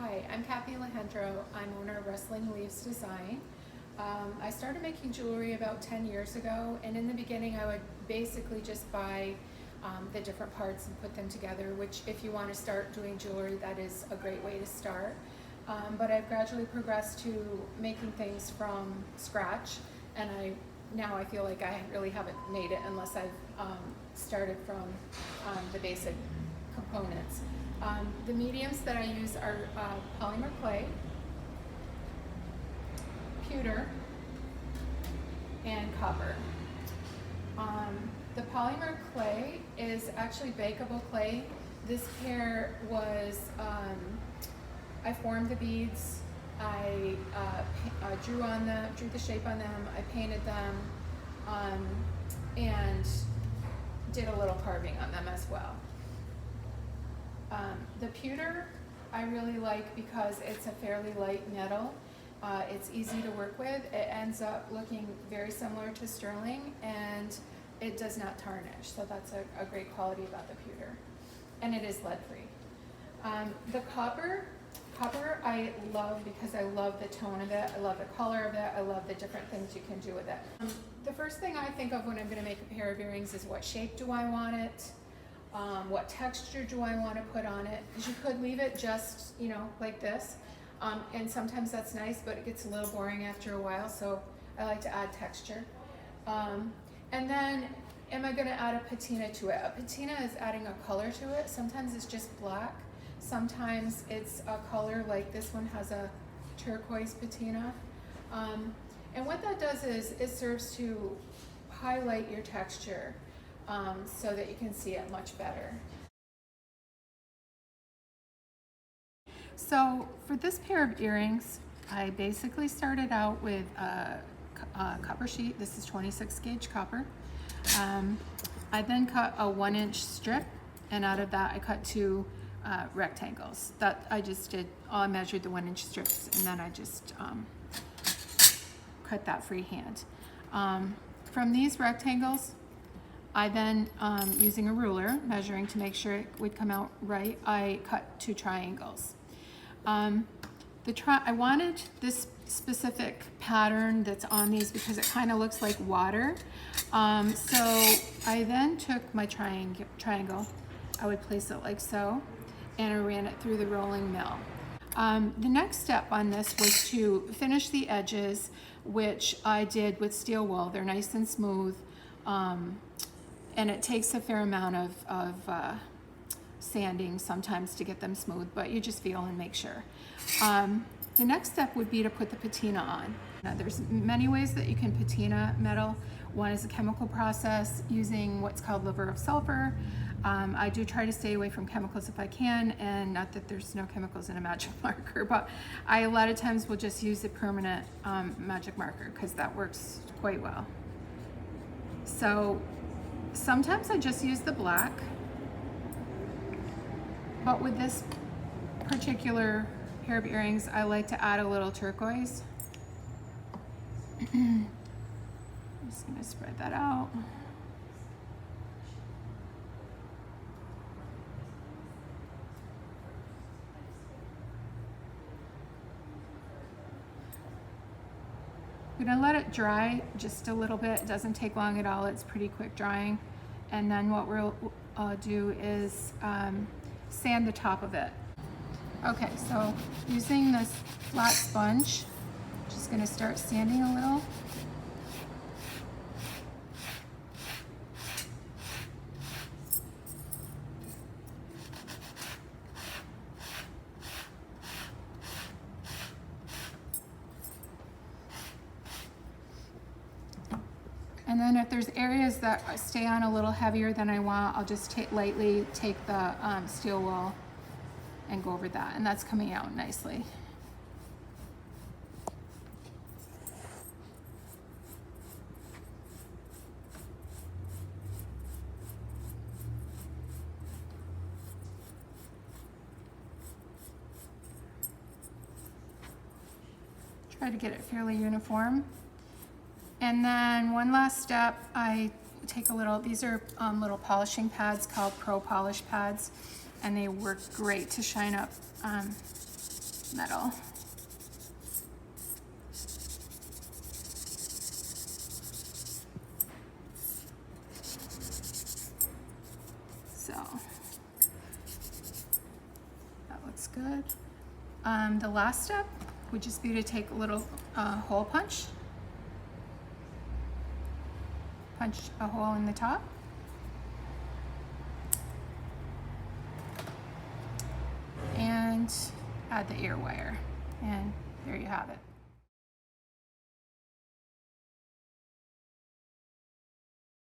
Hi, I'm Lahendro. I'm owner of Rustling Leaves Design. I started making jewelry about 10 years ago, and in the beginning I would basically just buy the different parts and put them together, which if you want to start doing jewelry, that is a great way to start. But I've gradually progressed to making things from scratch, and now I feel like I really haven't made it unless I've started from the basic components. The mediums that I use are polymer clay, pewter, and copper. The polymer clay is actually bakeable clay. This pair was, I formed the beads, I drew the shape on them, I painted them, and did a little carving on them as well. The pewter I really like because it's a fairly light metal. It's easy to work with. It ends up looking very similar to sterling, and it does not tarnish, so that's a great quality about the pewter. And it is lead free. The copper I love because I love the tone of it, I love the color of it, I love the different things you can do with it. The first thing I think of when I'm going to make a pair of earrings is what shape do I want it? What texture do I want to put on it? Because you could leave it just, like this. And sometimes that's nice, but it gets a little boring after a while, so I like to add texture. And then, am I going to add a patina to it? A patina is adding a color to it. Sometimes it's just black. Sometimes it's a color like this one has a turquoise patina. And what that does is it serves to highlight your texture. So that you can see it much better. So for this pair of earrings, I basically started out with a copper sheet. This is 26 gauge copper. I then cut a 1-inch strip, and out of that I cut two rectangles. That I just did, I measured the 1-inch strips, and then I just cut that freehand. From these rectangles, I then, using a ruler, measuring to make sure it would come out right, I cut two triangles. I wanted this specific pattern that's on these because it kind of looks like water. So I then took my triangle, I would place it like so, and I ran it through the rolling mill. The next step on this was to finish the edges, which I did with steel wool. They're nice and smooth. And it takes a fair amount of sanding sometimes to get them smooth, but you just feel and make sure. The next step would be to put the patina on. Now, there's many ways that you can patina metal. One is a chemical process using what's called liver of sulfur. I do try to stay away from chemicals if I can, and not that there's no chemicals in a magic marker, but I a lot of times will just use a permanent magic marker because that works quite well. So sometimes I just use the black, but with this particular pair of earrings, I like to add a little turquoise. I'm just going to spread that out. I'm going to let it dry just a little bit. It doesn't take long at all. It's pretty quick drying. And then what we'll do is sand the top of it. Okay, so using this flat sponge, just going to start sanding a little. And then if there's areas that stay on a little heavier than I want, I'll just lightly take the steel wool and go over that. And that's coming out nicely. Try to get it fairly uniform. And then one last step, I take a little, these are little polishing pads called Pro Polish pads, and they work great to shine up metal. So that looks good. The last step would just be to take a little hole punch a hole in the top, and add the ear wire, and there you have it.